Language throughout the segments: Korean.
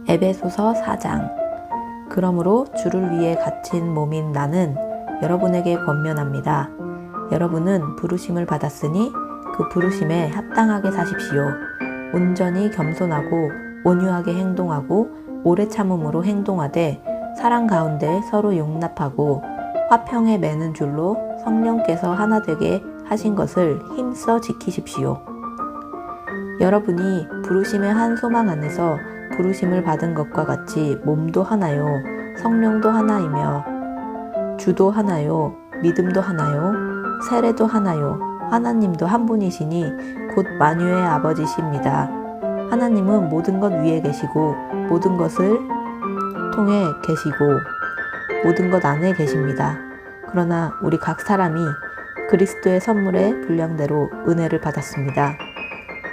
에베소서 4장. 그러므로 주를 위해 갇힌 몸인 나는 여러분에게 권면합니다. 여러분은 부르심을 받았으니 그 부르심에 합당하게 사십시오. 온전히 겸손하고 온유하게 행동하고 오래 참음으로 행동하되 사랑 가운데 서로 용납하고 화평에 매는 줄로 성령께서 하나 되게 하신 것을 힘써 지키십시오. 여러분이 부르심의 한 소망 안에서 부르심을 받은 것과 같이 몸도 하나요, 성령도 하나이며 주도 하나요, 믿음도 하나요, 세례도 하나요, 하나님도 한 분이시니 곧 만유의 아버지십니다. 하나님은 모든 것 위에 계시고 모든 것을 통해 계시고 모든 것 안에 계십니다. 그러나 우리 각 사람이 그리스도의 선물의 분량대로 은혜를 받았습니다.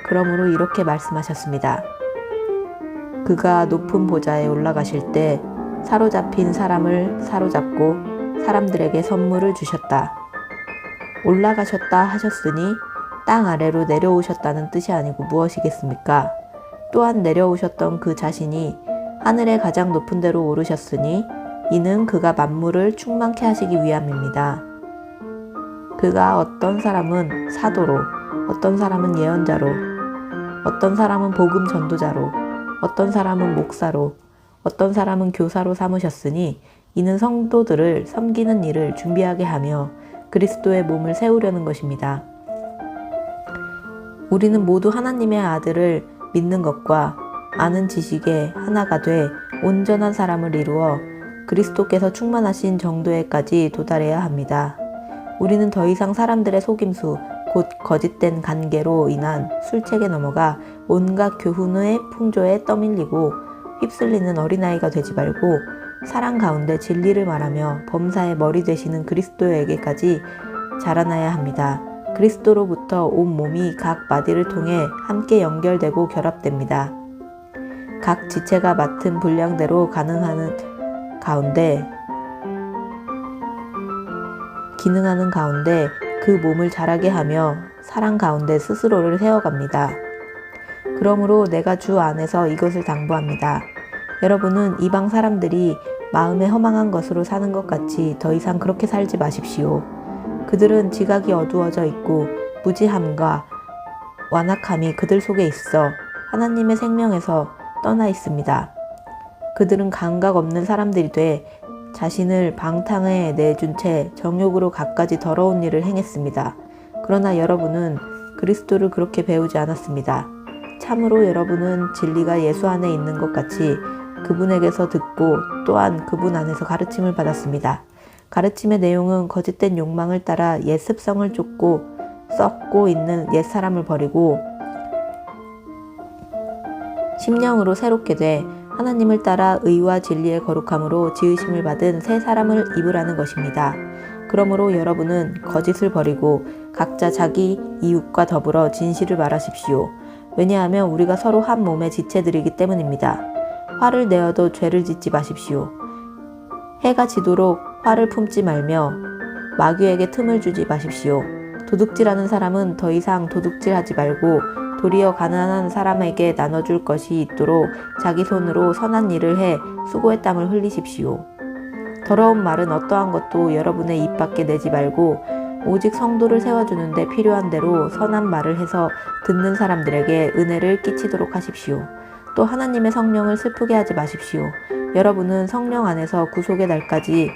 그러므로 이렇게 말씀하셨습니다. 그가 높은 보좌에 올라가실 때 사로잡힌 사람을 사로잡고 사람들에게 선물을 주셨다. 올라가셨다 하셨으니 땅 아래로 내려오셨다는 뜻이 아니고 무엇이겠습니까? 또한 내려오셨던 그 자신이 하늘의 가장 높은 데로 오르셨으니 이는 그가 만물을 충만케 하시기 위함입니다. 그가 어떤 사람은 사도로, 어떤 사람은 예언자로, 어떤 사람은 복음 전도자로, 어떤 사람은 목사로, 어떤 사람은 교사로 삼으셨으니 이는 성도들을 섬기는 일을 준비하게 하며 그리스도의 몸을 세우려는 것입니다. 우리는 모두 하나님의 아들을 믿는 것과 아는 지식에 하나가 돼 온전한 사람을 이루어 그리스도께서 충만하신 정도에까지 도달해야 합니다. 우리는 더 이상 사람들의 속임수, 곧 거짓된 관계로 인한 술책에 넘어가 온갖 교훈의 풍조에 떠밀리고 휩쓸리는 어린아이가 되지 말고 사랑 가운데 진리를 말하며 범사의 머리 되시는 그리스도에게까지 자라나야 합니다. 그리스도로부터 온 몸이 각 마디를 통해 함께 연결되고 결합됩니다. 각 지체가 맡은 분량대로 기능하는 가운데 그 몸을 자라게 하며 사랑 가운데 스스로를 세워갑니다. 그러므로 내가 주 안에서 이것을 당부합니다. 여러분은 이방 사람들이 마음에 허망한 것으로 사는 것 같이 더 이상 그렇게 살지 마십시오. 그들은 지각이 어두워져 있고 무지함과 완악함이 그들 속에 있어 하나님의 생명에서 떠나 있습니다. 그들은 감각 없는 사람들이 돼 자신을 방탕에 내준 채 정욕으로 갖가지 더러운 일을 행했습니다. 그러나 여러분은 그리스도를 그렇게 배우지 않았습니다. 참으로 여러분은 진리가 예수 안에 있는 것 같이 그분에게서 듣고 또한 그분 안에서 가르침을 받았습니다. 가르침의 내용은 거짓된 욕망을 따라 옛 습성을 쫓고 썩고 있는 옛 사람을 버리고 심령으로 새롭게 돼 하나님을 따라 의와 진리의 거룩함으로 지으심을 받은 새 사람을 입으라는 것입니다. 그러므로 여러분은 거짓을 버리고 각자 자기 이웃과 더불어 진실을 말하십시오. 왜냐하면 우리가 서로 한 몸의 지체들이기 때문입니다. 화를 내어도 죄를 짓지 마십시오. 해가 지도록 화를 품지 말며 마귀에게 틈을 주지 마십시오. 도둑질하는 사람은 더 이상 도둑질하지 말고 도리어 가난한 사람에게 나눠줄 것이 있도록 자기 손으로 선한 일을 해 수고의 땀을 흘리십시오. 더러운 말은 어떠한 것도 여러분의 입 밖에 내지 말고 오직 성도를 세워주는데 필요한 대로 선한 말을 해서 듣는 사람들에게 은혜를 끼치도록 하십시오. 또 하나님의 성령을 슬프게 하지 마십시오. 여러분은 성령 안에서 구속의 날까지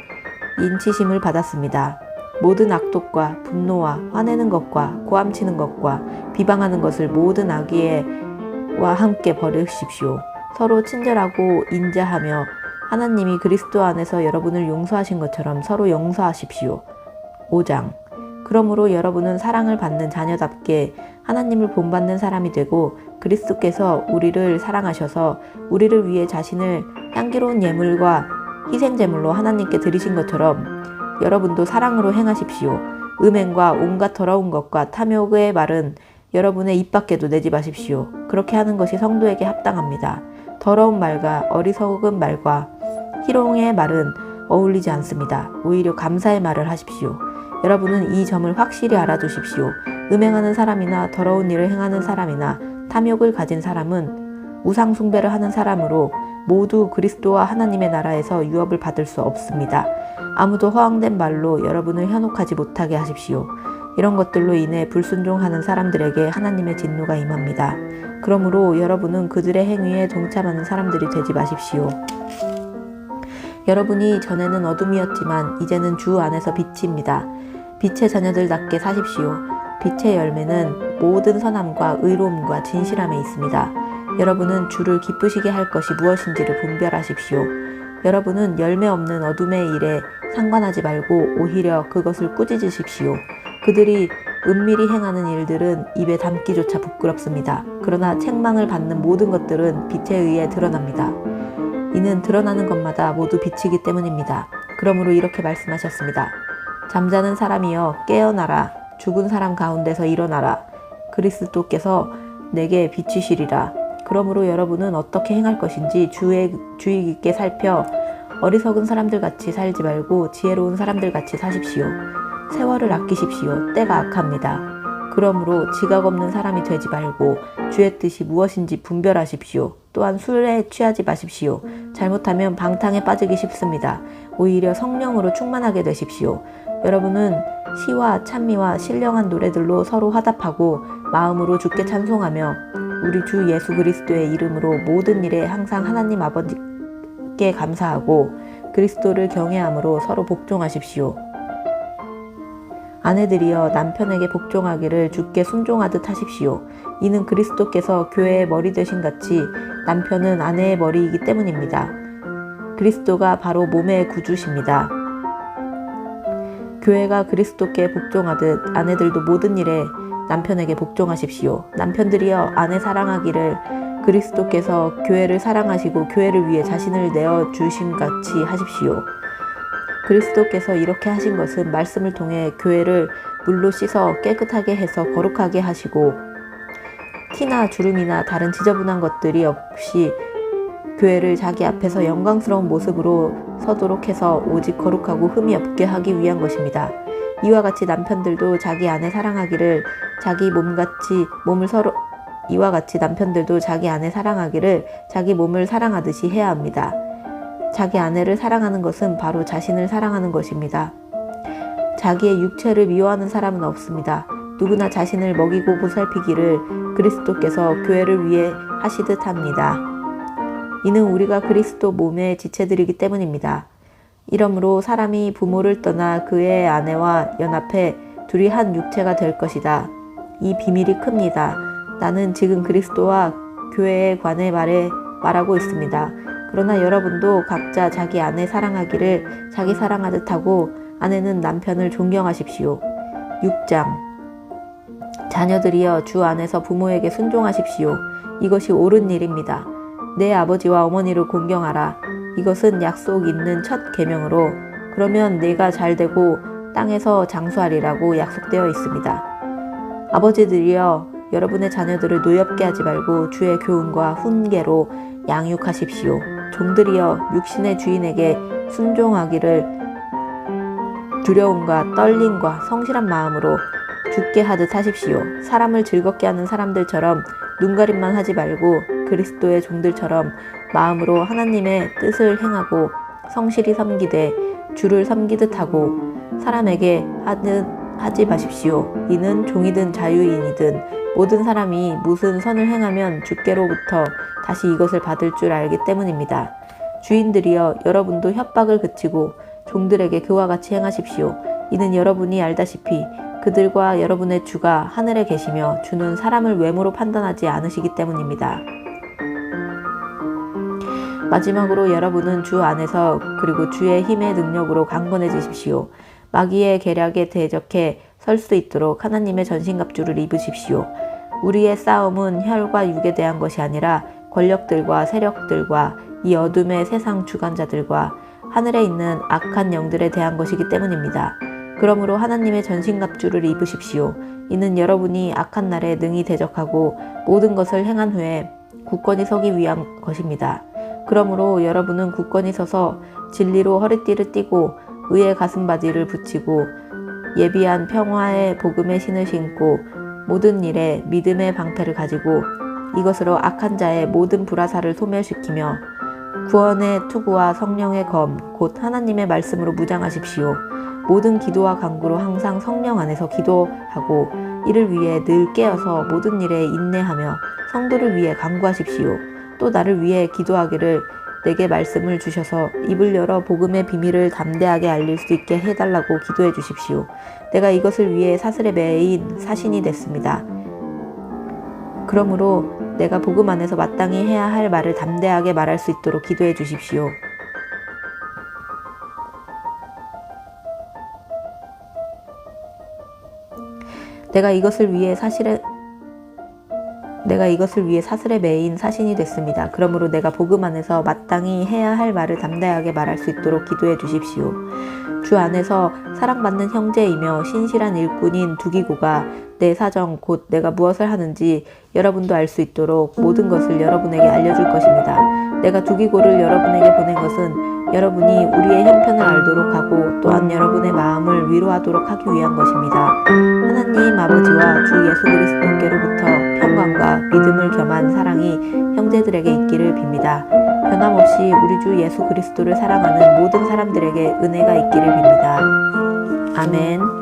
인치심을 받았습니다. 모든 악독과 분노와 화내는 것과 고함치는 것과 비방하는 것을 모든 악의와 함께 버리십시오. 서로 친절하고 인자하며 하나님이 그리스도 안에서 여러분을 용서하신 것처럼 서로 용서하십시오. 5장. 그러므로 여러분은 사랑을 받는 자녀답게 하나님을 본받는 사람이 되고 그리스도께서 우리를 사랑하셔서 우리를 위해 자신을 향기로운 예물과 희생제물로 하나님께 드리신 것처럼 여러분도 사랑으로 행하십시오. 음행과 온갖 더러운 것과 탐욕의 말은 여러분의 입 밖에도 내지 마십시오. 그렇게 하는 것이 성도에게 합당합니다. 더러운 말과 어리석은 말과 희롱의 말은 어울리지 않습니다. 오히려 감사의 말을 하십시오. 여러분은 이 점을 확실히 알아두십시오. 음행하는 사람이나 더러운 일을 행하는 사람이나 탐욕을 가진 사람은 우상 숭배를 하는 사람으로 모두 그리스도와 하나님의 나라에서 유업을 받을 수 없습니다. 아무도 허황된 말로 여러분을 현혹하지 못하게 하십시오. 이런 것들로 인해 불순종하는 사람들에게 하나님의 진노가 임합니다. 그러므로 여러분은 그들의 행위에 동참하는 사람들이 되지 마십시오. 여러분이 전에는 어둠이었지만 이제는 주 안에서 빛입니다. 빛의 자녀들답게 사십시오. 빛의 열매는 모든 선함과 의로움과 진실함에 있습니다. 여러분은 주를 기쁘시게 할 것이 무엇인지를 분별하십시오. 여러분은 열매 없는 어둠의 일에 상관하지 말고 오히려 그것을 꾸짖으십시오. 그들이 은밀히 행하는 일들은 입에 담기조차 부끄럽습니다. 그러나 책망을 받는 모든 것들은 빛에 의해 드러납니다. 이는 드러나는 것마다 모두 빛이기 때문입니다. 그러므로 이렇게 말씀하셨습니다. 잠자는 사람이여 깨어나라. 죽은 사람 가운데서 일어나라. 그리스도께서 내게 비치시리라. 그러므로 여러분은 어떻게 행할 것인지 주의 깊게 살펴 어리석은 사람들같이 살지 말고 지혜로운 사람들같이 사십시오. 세월을 아끼십시오. 때가 악합니다. 그러므로 지각 없는 사람이 되지 말고 주의 뜻이 무엇인지 분별하십시오. 또한 술에 취하지 마십시오. 잘못하면 방탕에 빠지기 쉽습니다. 오히려 성령으로 충만하게 되십시오. 여러분은 시와 찬미와 신령한 노래들로 서로 화답하고 마음으로 주께 찬송하며 우리 주 예수 그리스도의 이름으로 모든 일에 항상 하나님 아버지께 감사하고 그리스도를 경외함으로 서로 복종하십시오. 아내들이여 남편에게 복종하기를 주께 순종하듯 하십시오. 이는 그리스도께서 교회의 머리 되신 같이 남편은 아내의 머리이기 때문입니다. 그리스도가 바로 몸의 구주십니다. 교회가 그리스도께 복종하듯 아내들도 모든 일에 남편에게 복종하십시오. 남편들이여 아내 사랑하기를 그리스도께서 교회를 사랑하시고 교회를 위해 자신을 내어주신 같이 하십시오. 그리스도께서 이렇게 하신 것은 말씀을 통해 교회를 물로 씻어 깨끗하게 해서 거룩하게 하시고 티나 주름이나 다른 지저분한 것들이 없이 교회를 자기 앞에서 영광스러운 모습으로 서도록 해서 오직 거룩하고 흠이 없게 하기 위한 것입니다. 이와 같이 남편들도 자기 아내 사랑하기를 남편들도 자기 아내 사랑하기를 자기 몸을 사랑하듯이 해야 합니다. 자기 아내를 사랑하는 것은 바로 자신을 사랑하는 것입니다. 자기의 육체를 미워하는 사람은 없습니다. 누구나 자신을 먹이고 보살피기를 그리스도께서 교회를 위해 하시듯 합니다. 이는 우리가 그리스도 몸의 지체들이기 때문입니다. 이러므로 사람이 부모를 떠나 그의 아내와 연합해 둘이 한 육체가 될 것이다. 이 비밀이 큽니다. 나는 지금 그리스도와 교회에 관해 말하고 있습니다. 그러나 여러분도 각자 자기 아내 사랑하기를 자기 사랑하듯 하고 아내는 남편을 존경하십시오. 6장 자녀들이여 주 안에서 부모에게 순종하십시오. 이것이 옳은 일입니다. 내 아버지와 어머니를 공경하라. 이것은 약속 있는 첫 계명으로 그러면 내가 잘되고 땅에서 장수하리라고 약속되어 있습니다. 아버지들이여 여러분의 자녀들을 노엽게 하지 말고 주의 교훈과 훈계로 양육하십시오. 종들이여 육신의 주인에게 순종하기를 두려움과 떨림과 성실한 마음으로 죽게 하듯 하십시오. 사람을 즐겁게 하는 사람들처럼 눈가림만 하지 말고 그리스도의 종들처럼 마음으로 하나님의 뜻을 행하고 성실히 섬기되 주를 섬기듯 하고 사람에게 하지 마십시오. 이는 종이든 자유인이든 모든 사람이 무슨 선을 행하면 주께로부터 다시 이것을 받을 줄 알기 때문입니다. 주인들이여 여러분도 협박을 그치고 종들에게 그와 같이 행하십시오. 이는 여러분이 알다시피 그들과 여러분의 주가 하늘에 계시며 주는 사람을 외모로 판단하지 않으시기 때문입니다. 마지막으로 여러분은 주 안에서 그리고 주의 힘의 능력으로 강건해지십시오. 마귀의 계략에 대적해 설 수 있도록 하나님의 전신갑주를 입으십시오. 우리의 싸움은 혈과 육에 대한 것이 아니라 권력들과 세력들과 이 어둠의 세상 주관자들과 하늘에 있는 악한 영들에 대한 것이기 때문입니다. 그러므로 하나님의 전신갑주를 입으십시오. 이는 여러분이 악한 날에 능히 대적하고 모든 것을 행한 후에 굳건히 서기 위한 것입니다. 그러므로 여러분은 굳건히 서서 진리로 허리띠를 띠고 의의 가슴바지를 붙이고 예비한 평화의 복음의 신을 신고 모든 일에 믿음의 방패를 가지고 이것으로 악한 자의 모든 불화살을 소멸시키며 구원의 투구와 성령의 검 곧 하나님의 말씀으로 무장하십시오. 모든 기도와 간구로 항상 성령 안에서 기도하고 이를 위해 늘 깨어서 모든 일에 인내하며 성도를 위해 간구하십시오. 또 나를 위해 기도하기를 내게 말씀을 주셔서 입을 열어 복음의 비밀을 담대하게 알릴 수 있게 해달라고 기도해 주십시오. 내가 이것을 위해 사슬에 매인 사신이 됐습니다. 그러므로 내가 복음 안에서 마땅히 해야 할 말을 담대하게 말할 수 있도록 기도해 주십시오. 내가 이것을 위해 사슬에 매인 사신이 됐습니다. 그러므로 내가 복음 안에서 마땅히 해야 할 말을 담대하게 말할 수 있도록 기도해 주십시오. 주 안에서 사랑받는 형제이며 신실한 일꾼인 두기고가 내 사정 곧 내가 무엇을 하는지 여러분도 알 수 있도록 모든 것을 여러분에게 알려줄 것입니다. 내가 두기고를 여러분에게 보낸 것은 여러분이 우리의 형편을 알도록 하고 또한 여러분의 마음을 위로하도록 하기 위한 것입니다. 하나님 아버지와 주 예수 그리스도께로부터 평강과 믿음을 겸한 사랑이 형제들에게 있기를 빕니다. 변함없이 우리 주 예수 그리스도를 사랑하는 모든 사람들에게 은혜가 있기를 빕니다. 아멘.